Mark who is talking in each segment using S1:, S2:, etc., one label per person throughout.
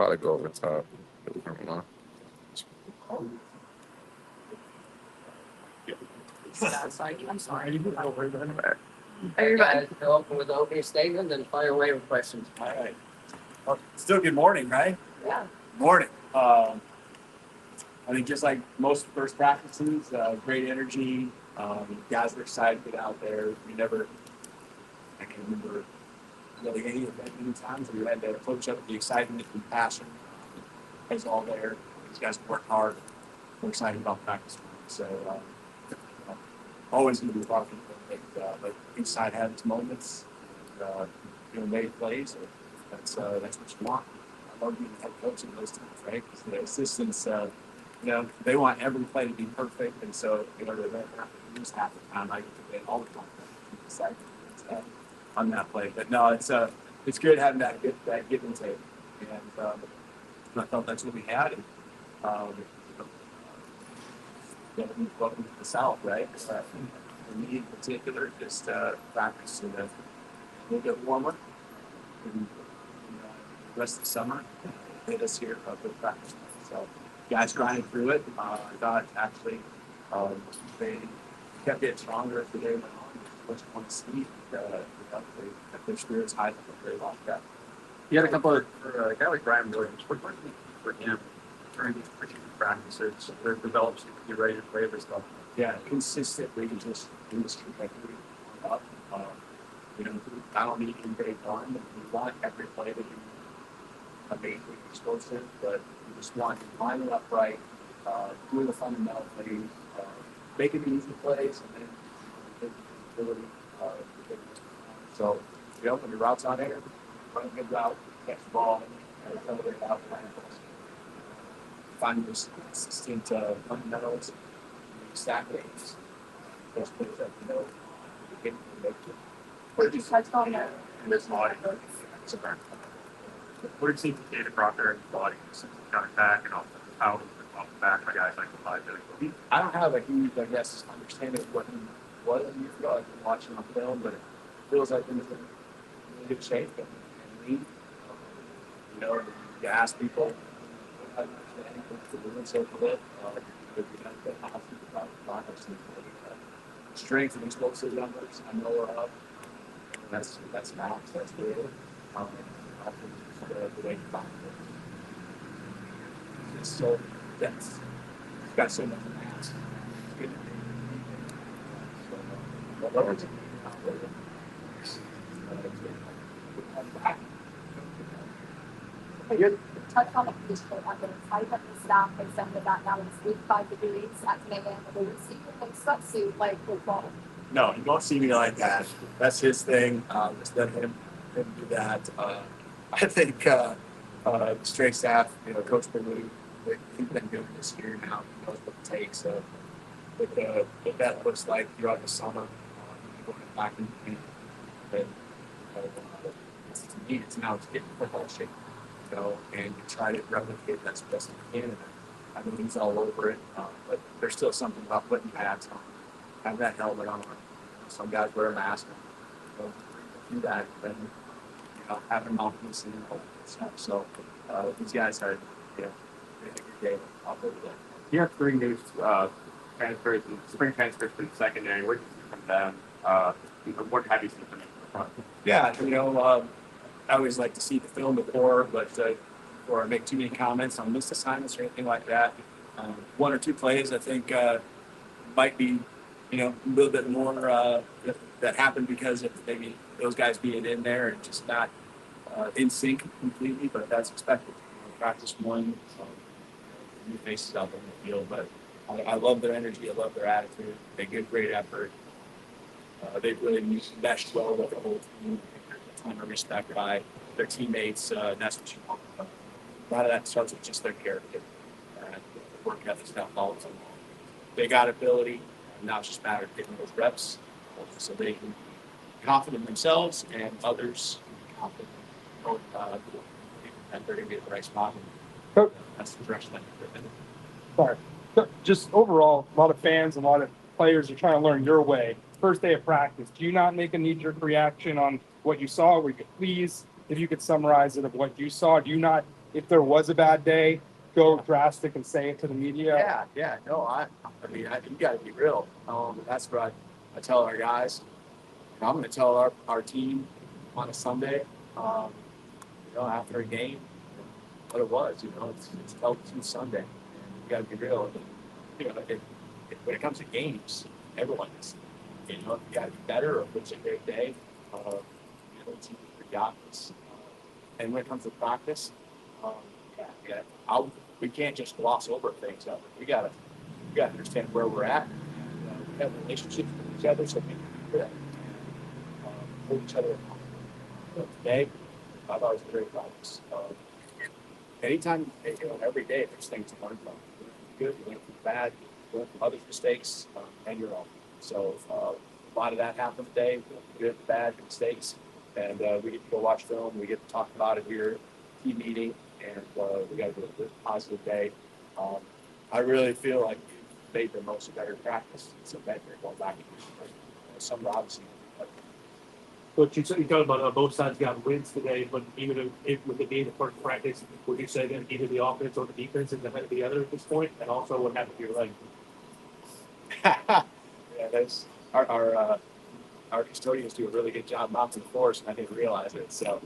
S1: probably go over top. I don't know.
S2: I'm sorry.
S3: Hey guys, open with the opening statement, then fire away with questions.
S4: All right. Well, still good morning, right?
S3: Yeah.
S4: Morning. I think just like most first practices, great energy. Guys were excited to get out there. I can remember really any event many times we had to coach up the excitement and passion. It's all there. These guys work hard. We're excited about practice. So always going to be talking but inside had its moments. Made plays. That's what you want. I love being head coach in those teams, right? Because the assistants, they want every play to be perfect, and so they don't have to lose half the time. I get to win all the time. On that play, but no, it's good having that give and take, and I felt that's what we had. And, welcome to the South, right? For me in particular, just practice a little bit warmer. And, the rest of the summer, hit us here with practice. So, guys grinding through it. I thought actually they kept getting stronger as the day went on. What you want to see, they kept their spirits high for a very long time.
S2: You had a couple of a guy like Brian Williams. What do you for him during these particular practices? Their develops to be ready to play this stuff.
S4: Yeah, consistently just industry trajectory up. I don't need him day one. We want every play to be amazingly explosive, but we just want to line it up right, doing the fundamental things, making the easy plays, and then the ability so when your route's on air, run a good route, catch the ball, and accelerate out, find those consistent fundamentals, stack things, those plays that
S3: What did you touch on there?
S2: In this body. What did you see from David Crocker and his body since he got back and off the back by guys like the
S4: I don't have a huge, understanding of what he was years ago. I've been watching on film, but it feels like he's in really good shape and lean. You ask people, I understand what's doing so good. Strength and explosive numbers, I know are up. That's max. That's good. The way you find it. It's so dense. It's got so much mass. It's good.
S3: You touch on it peaceful under the type of the staff they send the back down in 5 degrees at 10 a.m. But we see you in sweatsuit like football.
S4: No, you won't see me like that. That's his thing. Just let him do that. I think straight staff, Coach Baloo, he's been doing this year now. He knows what it takes. What that looks like throughout the summer, going back in the game. To me, it's now to get in football shape, and you try to replicate that as best you can. I mean, he's all over it, but there's still something about putting pads on, have that helmet on. Some guys wear a mask. Do that, and having confidence in all that stuff. So these guys are, they have a good day off over there.
S2: You have 3 new transfers, spring transfers for the secondary. What did you see from them? What have you seen from them in the front?
S4: Yeah, I always like to see the film before I make too many comments on missed assignments or anything like that. 1 or 2 plays, I think, might be, a little bit more that happened because of maybe those guys being in there and just not in sync completely, but that's expected. Practice 1, new faces out on the field, but I love their energy. I love their attitude. They give great effort. They've really meshed well with the whole team. A ton of respect by their teammates. That's what you want. A lot of that starts with just their character. Work ethic stuff all the time. They got ability. Now it's just a matter of getting those reps so they can be confident in themselves and others confident that they're going to be at the right spot. That's the direction that they're in.
S5: Sorry. Just overall, a lot of fans, a lot of players are trying to learn your way. First day of practice, do you not make a knee-jerk reaction on what you saw? Were you pleased? If you could summarize it of what you saw, do you not if there was a bad day, go drastic and say it to the media?
S4: No, you got to be real. That's what I tell our guys. I'm going to tell our team on a Sunday, after a game, what it was. It's L2 Sunday. You got to be real. When it comes to games, everyone is. You got to be better or it's a great day. It's easy for the obvious. And when it comes to practice, we can't just gloss over things. We got to understand where we're at. And, we have relationships with each other, so we can do that. Hold each other accountable. Today, I thought it was a great practice. Anytime, every day, there's things to learn from. You learn from good, you learn from bad, you learn from others' mistakes, and your own. So a lot of that happened today. Good, bad, mistakes. And we get to go watch film. We get to talk about it here, team meeting, and we got to do a positive day. I really feel like we made the most of better practice. It's a better going back. Some obviously.
S2: But you talked about both sides got wins today, but even if with it being the first practice, would you say that either the offense or the defense is ahead of the other at this point? And also, what happened to your leg?
S4: That's our custodians do a really good job mopping the floors, and I didn't realize it. So,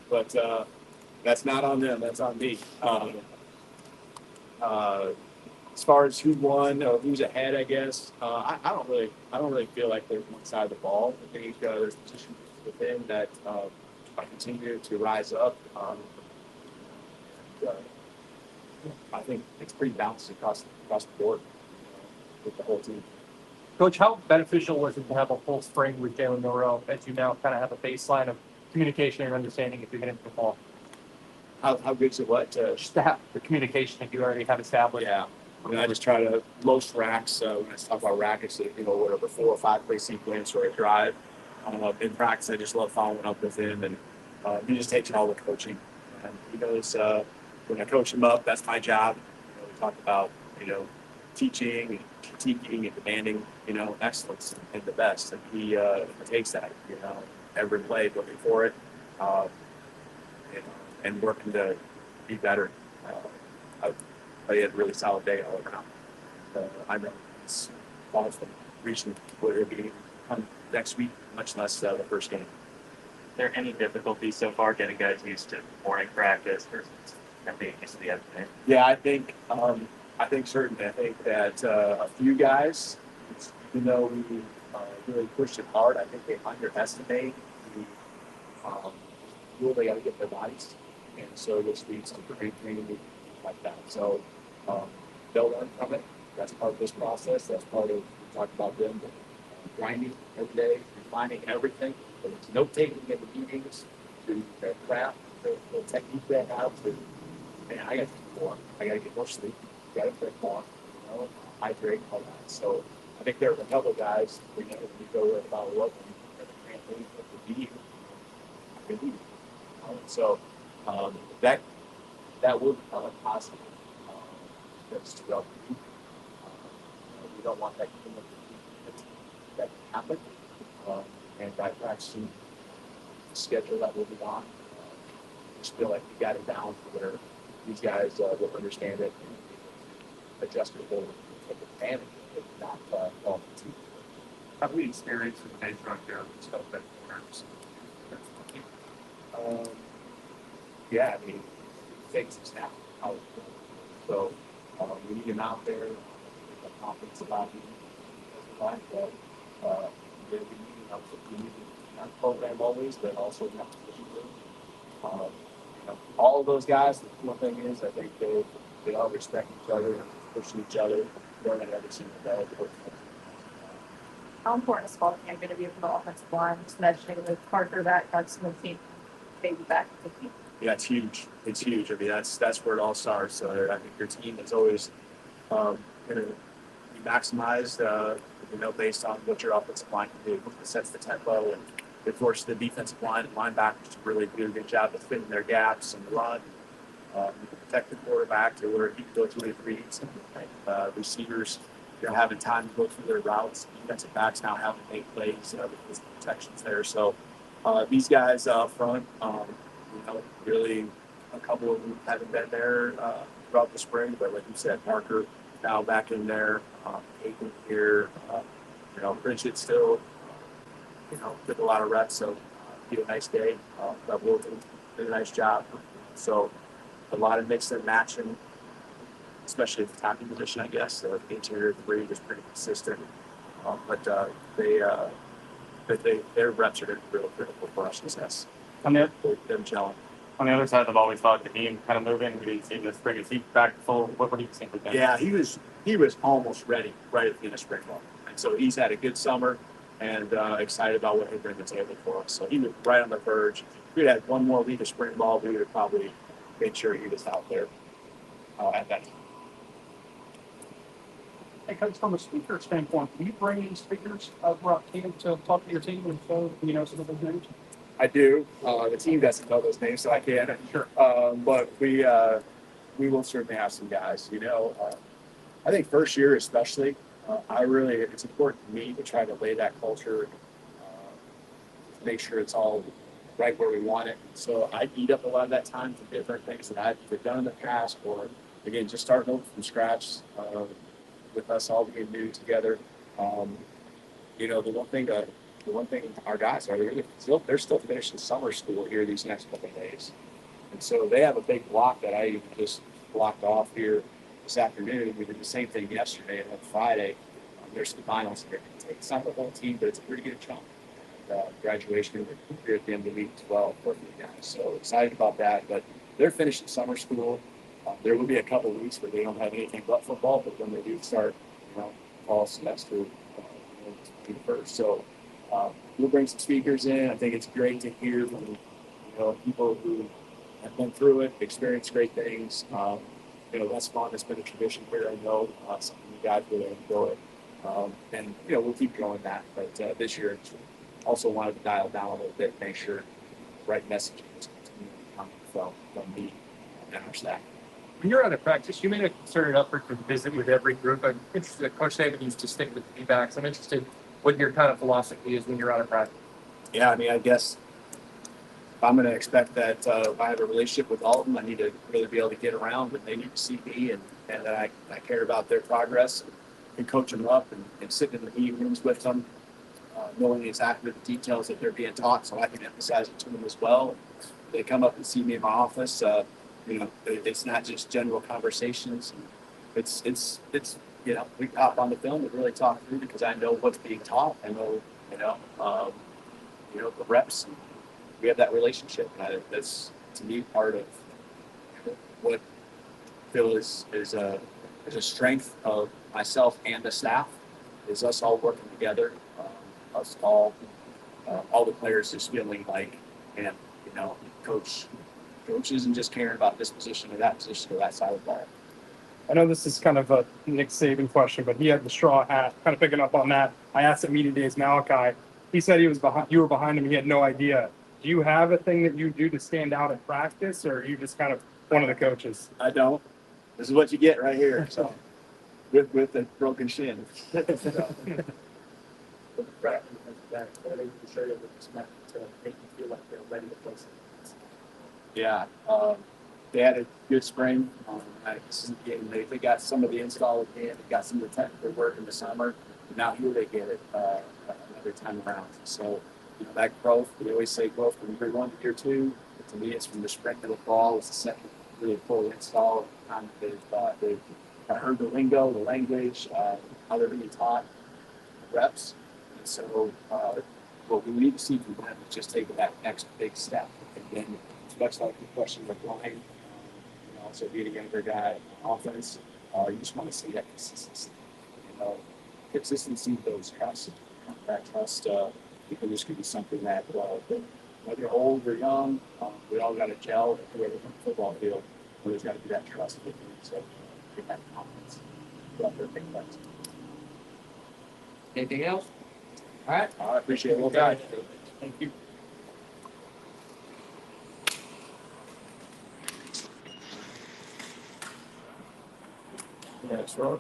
S4: but that's not on them. That's on me. As far as who won or who's ahead, I guess I don't really feel like there's one side of the ball. I think there's positions within that are continuing to rise up. I think it's pretty balanced across the board with the whole team.
S2: Coach, how beneficial was it to have a full spring with Jalen Norrell as you now kind of have a baseline of communication and understanding if you're getting the ball?
S4: How good's it? What?
S2: Just to have the communication that you already have established.
S4: Yeah. I just try to most racks when I talk about racks, whatever 4 or 5 play sequence or a drive. In practice, I just love following up with him, and he just takes all the coaching. And he knows when I coach him up, that's my job. We talk about teaching and critiquing and demanding excellence and the best, and he takes that every play, looking for it, and working to be better. He had a really solid day all around. I know he's far from reaching where he'll be next week, much less the first game.
S6: Is there any difficulty so far getting guys used to morning practice versus being used to the afternoon?
S4: Yeah, I think certainly. I think that a few guys, even though we really pushed it hard, I think they underestimate the rule they got to get their bodies, and so this leads to great training like that. So they'll learn from it. That's part of this process. That's part of, we talked about them grinding every day, refining everything. There's note taking in the meetings, to their craft, the technique they have. Man, I got to get more. I got to get more sleep. Got to drink more. Hydrate, all that. So I think there are a couple of guys. We go with about what we be. So that would become possible. That's throughout the week. We don't want that that can happen. And by practicing the schedule that we'll be on, I just feel like we got it down to where these guys will understand it and adjust it and take advantage of it, not fall into.
S2: Have we experienced with the nature of their stuff that works?
S4: Yeah, I mean, things is now out. So we need him out there, the confidence about him. They're meeting up with the not program always, but also not position. All of those guys, the one thing is, I think they all respect each other, pushing each other, learning every single day.
S3: How important is fall camp going to be for the offensive line? Just mentioning with Parker that got some of the team maybe back to the team.
S4: Yeah, it's huge. It's huge. I mean, that's where it all starts. So I think your team is always going to be maximized, based on what your offensive line can do. It sets the tempo, and it forces the defensive line and linebackers to really do a good job of filling their gaps and run. Protect the quarterback to where he can go through his reads. Receivers, having time to go through their routes. Defensive backs now having to make plays because the protection's there. So these guys up front, really a couple of them haven't been there throughout the spring, but like you said, Parker now back in there, Aiken here, Bridget still, did a lot of reps, so he had a nice day. But Wilton did a nice job. So a lot of mix and matching, especially at the tackle position, I guess. The interior three was pretty consistent. But their reps are going to be real critical for us. Yes,
S6: On the
S4: them gelling.
S6: on the other side, I've always thought the team kind of moving. We see this spring. Is he back full? What do you think of that?
S4: Yeah, he was almost ready right at the end of spring ball, and so he's had a good summer and excited about what he'll bring to the table for us. So he was right on the verge. If we had one more week of spring ball, we would have probably made sure he was out there at that time.
S5: Hey, Coach, from a speaker standpoint, do you bring in speakers throughout camp to talk to your team and show, some of those names?
S4: I do. The team doesn't know those names, so I can't.
S5: Sure.
S4: But we will certainly have some guys. I think first year especially, it's important to me to try to lay that culture, make sure it's all right where we want it. So I eat up a lot of that time for different things that I've either done in the past, or again, just starting over from scratch with us all being new together. The one thing our guys are, they're still finishing summer school here these next couple of days. And so they have a big block that I even just blocked off here this afternoon. We did the same thing yesterday, and on Friday, there's some finals here. It's not the whole team, but it's a pretty good chunk. And, graduation here at the end of the week as well for the guys. So excited about that. But they're finishing summer school. There will be a couple of weeks where they don't have anything but football, but when they do start, fall semester, first. So we'll bring some speakers in. I think it's great to hear from people who have been through it, experienced great things. That's fun. It's been a tradition here. I know something you guys really enjoy, and we'll keep going that. But this year, also wanted to dial down a little bit, make sure the right messaging is coming from me and our staff.
S5: When you're out of practice, you made a concerted effort to visit with every group. I'm interested, Coach Saban used to stick with the feedbacks. I'm interested what your kind of philosophy is when you're out of practice.
S4: Yeah, I guess if I'm going to expect that if I have a relationship with all of them, I need to really be able to get around, and they need to see me, and that I care about their progress and coach them up and sit in the evenings with them, knowing exactly the details that they're being taught so I can emphasize it to them as well. They come up and see me in my office. It's not just general conversations. It's we hop on the film and really talk through because I know what's being taught. I know, the reps. And we have that relationship. And that's, to me, part of what I feel is a strength of myself and the staff, is us all working together, us all the players just feeling like, man, coach isn't just caring about this position or that side of the ball.
S5: I know this is kind of a Nick Saban question, but he had the straw hat. Kind of picking up on that, I asked at media days Malachi. He said he was behind. You were behind him. He had no idea. Do you have a thing that you do to stand out at practice, or are you just kind of one of the coaches?
S4: I don't. This is what you get right here. So, with the broken shin. Yeah, they had a good spring. They got some of the install again. They got some of the technical work in the summer. Now here they get it another time around. So that growth, we always say growth from year 1 to year 2. But to me, it's from the spring to the fall. It's the second really full install. They've heard the lingo, the language, how they're being taught, reps. And so what we need to see from them is just take that next big step. And then, much like the question with Ryan, also being a younger guy on offense, you just want to see that consistency. Consistency builds trust. That trust, because this could be something that, whether you're old or young, we all got to gel together from the football field. But there's got to be that trust. So, get that confidence.
S5: Anything else? All right.
S4: I appreciate it. Well, guys.
S5: Thank you.
S1: Yeah, sure.